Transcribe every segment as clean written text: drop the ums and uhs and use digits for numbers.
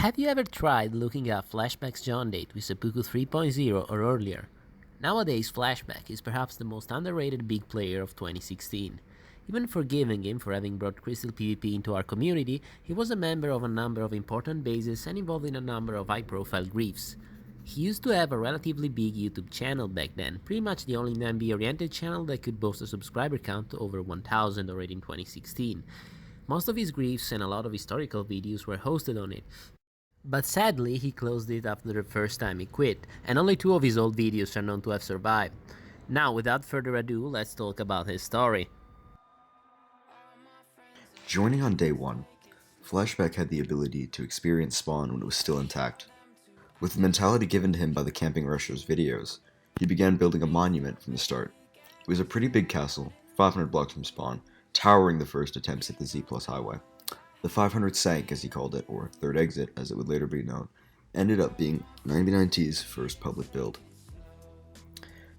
Have you ever tried looking at Flashback's John date with Seppuku 3.0 or earlier? Nowadays, Flashback is perhaps the most underrated big player of 2016. Even forgiving him for having brought CrystalPvP into our community, he was a member of a number of important bases and involved in a number of high-profile griefs. He used to have a relatively big YouTube channel back then, pretty much the only NB-oriented channel that could boast a subscriber count over 1000 already in 2016. Most of his griefs and a lot of historical videos were hosted on it, but sadly he closed it after the first time he quit, and only 2 of his old videos are known to have survived. Now, without further ado, let's talk about his story. Joining on day 1, Flashback had the ability to experience Spawn when it was still intact. With the mentality given to him by the Camping Rushers videos, he began building a monument from the start. It was a pretty big castle, 500 blocks from Spawn, towering the first attempts at the Z+ highway. The 500 Sank, as he called it, or Third Exit as it would later be known, ended up being 99T's first public build.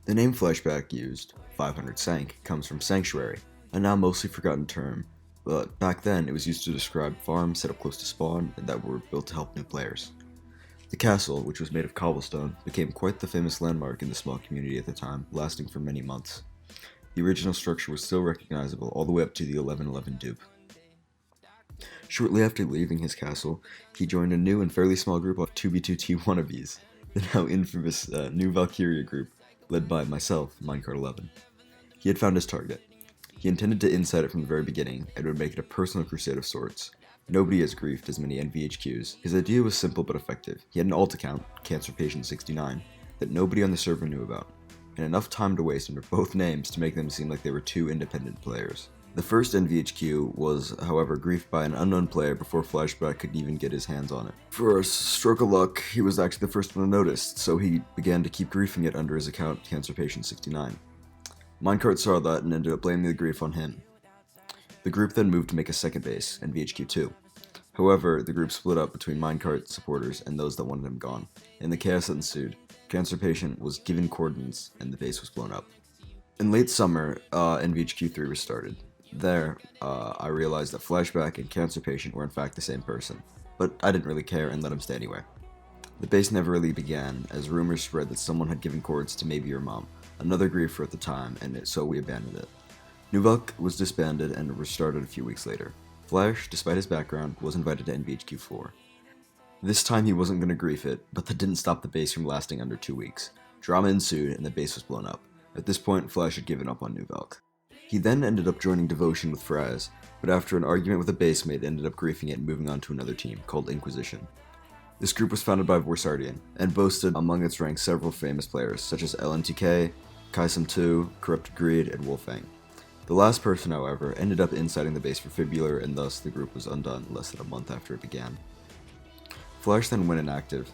The name Flashback used, 500 Sank, comes from Sanctuary, a now mostly forgotten term, but back then it was used to describe farms set up close to Spawn and that were built to help new players. The castle, which was made of cobblestone, became quite the famous landmark in the small community at the time, lasting for many months. The original structure was still recognizable all the way up to the 1111 dupe. Shortly after leaving his castle, he joined a new and fairly small group of 2B2T wannabes, the now infamous New Valkyria group, led by myself, Minecart11. He had found his target. He intended to insight it from the very beginning, and would make it a personal crusade of sorts. Nobody has griefed as many NVHQs. His idea was simple but effective. He had an alt account, Cancer Patient 69, that nobody on the server knew about, and enough time to waste under both names to make them seem like they were 2 independent players. The first NVHQ was, however, griefed by an unknown player before Flashback could even get his hands on it. For a stroke of luck, he was actually the first one to notice, so he began to keep griefing it under his account, Cancer Patient 69. Minecart saw that and ended up blaming the grief on him. The group then moved to make a second base, NVHQ2. However, the group split up between Minecart supporters and those that wanted him gone. In the chaos that ensued, Cancer Patient was given coordinates and the base was blown up. In late summer, NVHQ3 was started. There, I realized that Flashback and Cancer Patient were in fact the same person, but I didn't really care and let him stay anyway. The base never really began, as rumors spread that someone had given cords to maybe your mom, another griefer at the time, and so we abandoned it. New Valk was disbanded and restarted a few weeks later. Flash, despite his background, was invited to NVHQ4. This time he wasn't going to grief it, but that didn't stop the base from lasting under 2 weeks. Drama ensued and the base was blown up. At this point, Flash had given up on New Valk. He then ended up joining Devotion with Fraz, but after an argument with a basemate ended up griefing it and moving on to another team, called Inquisition. This group was founded by MeisterLert, and boasted among its ranks several famous players, such as LNTK, Kaisam2, Corrupted Greed, and Wolfang. The last person, however, ended up inciting the base for Fibular, and thus the group was undone less than a month after it began. Flash then went inactive.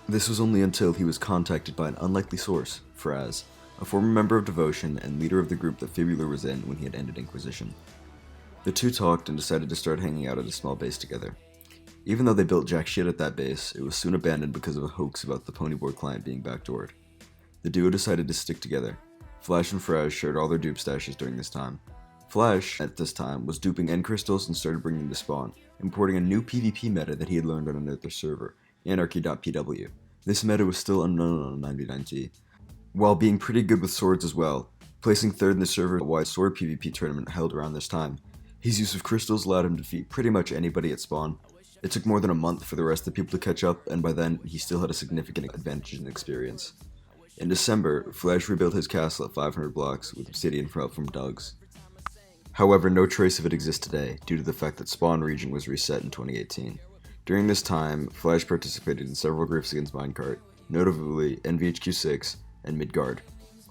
This was only until he was contacted by an unlikely source, Fraz, a former member of Devotion and leader of the group that Fibular was in when he had ended Inquisition. The two talked and decided to start hanging out at a small base together. Even though they built jack shit at that base, it was soon abandoned because of a hoax about the Ponyboard client being backdoored. The duo decided to stick together. Flash and Fraz shared all their dupe stashes during this time. Flash, at this time, was duping end crystals and started bringing them to Spawn, importing a new PvP meta that he had learned on another server, anarchy.pw. This meta was still unknown on 99T, while being pretty good with swords as well, placing third in the server-wide sword PvP tournament held around this time. His use of crystals allowed him to defeat pretty much anybody at Spawn. It took more than a month for the rest of the people to catch up, and by then, he still had a significant advantage in experience. In December, Flash rebuilt his castle at 500 blocks with obsidian for help from Dogs. However, no trace of it exists today, due to the fact that Spawn region was reset in 2018. During this time, Flash participated in several griefs against Minecart, notably NVHQ6 and Midgard.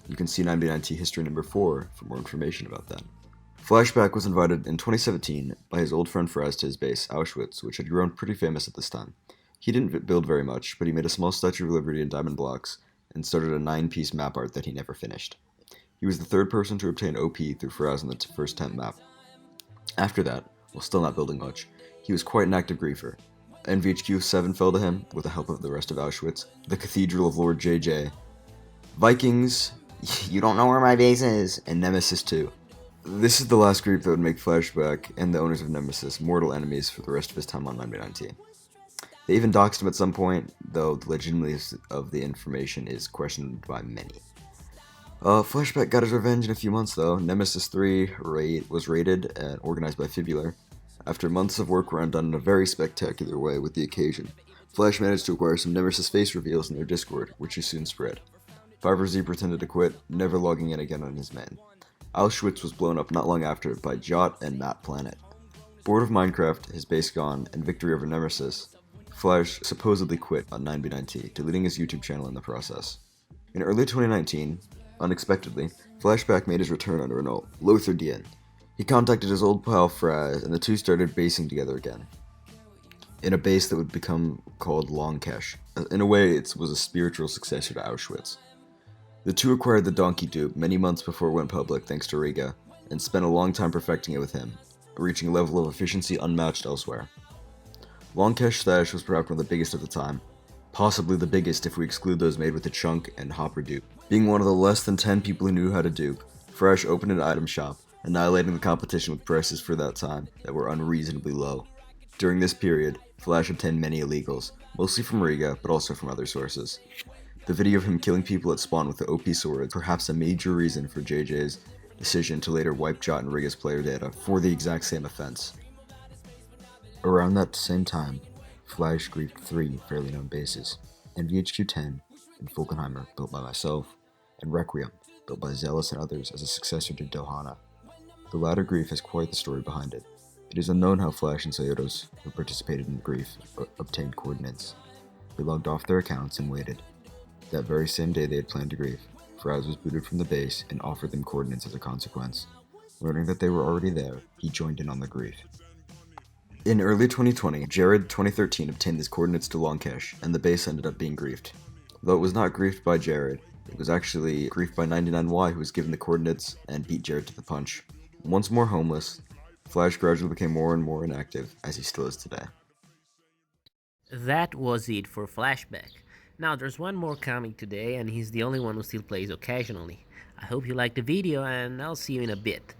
You can see 99T History number 4 for more information about that. Flashback was invited in 2017 by his old friend Fraz to his base, Auschwitz, which had grown pretty famous at this time. He didn't build very much, but he made a small Statue of Liberty in diamond blocks, and started a 9-piece map art that he never finished. He was the third person to obtain OP through Fraz on the first temp map. After that, while still not building much, he was quite an active griefer. NVHQ 7 fell to him, with the help of the rest of Auschwitz, the Cathedral of Lord JJ, Vikings, You Don't Know Where My Base Is, and Nemesis 2. This is the last group that would make Flashback and the owners of Nemesis mortal enemies for the rest of his time on 99T. They even doxed him at some point, though the legitimacy of the information is questioned by many. Flashback got his revenge in a few months, though. Nemesis 3 was raided and organized by Fibular. After months of work were undone in a very spectacular way with the occasion, Flash managed to acquire some Nemesis face reveals in their Discord, which he soon spread. 5RZ pretended to quit, never logging in again on his men. Auschwitz was blown up not long after by Jot and Matt Planet. Bored of Minecraft, his base gone, and victory over Nemesis, Flash supposedly quit on 9b9t, deleting his YouTube channel in the process. In early 2019, unexpectedly, Flashback made his return under an alt, Lothar Dien. He contacted his old pal Fraz, and the two started basing together again, in a base that would become called Longkesh. In a way, it was a spiritual successor to Auschwitz. The two acquired the Donkey dupe many months before it went public thanks to Riga, and spent a long time perfecting it with him, reaching a level of efficiency unmatched elsewhere. Longkesh stash was perhaps one of the biggest at the time, possibly the biggest if we exclude those made with the Chunk and Hopper dupe. Being one of the less than 10 people who knew how to dupe, Fresh opened an item shop, annihilating the competition with prices for that time that were unreasonably low. During this period, Flash obtained many illegals, mostly from Riga, but also from other sources. The video of him killing people at spawn with the OP sword is perhaps a major reason for JJ's decision to later wipe Jot and Riga's player data for the exact same offense. Around that same time, Flash griefed 3 fairly known bases, NVHQ-10 and Fulkenheimer, built by myself, and Requiem, built by Zealous and others as a successor to Dohana. The latter grief has quite the story behind it. It is unknown how Flash and Sayotos, who participated in the grief, obtained coordinates. They logged off their accounts and waited. That very same day they had planned to grief, Fraz was booted from the base and offered them coordinates as a consequence. Learning that they were already there, he joined in on the grief. In early 2020, Jared 2013 obtained these coordinates to Longkesh, and the base ended up being griefed. Though it was not griefed by Jared, it was actually griefed by 99Y, who was given the coordinates and beat Jared to the punch. Once more homeless, Flash gradually became more and more inactive, as he still is today. That was it for Flashback. Now there's one more coming today, and he's the only one who still plays occasionally. I hope you liked the video, and I'll see you in a bit.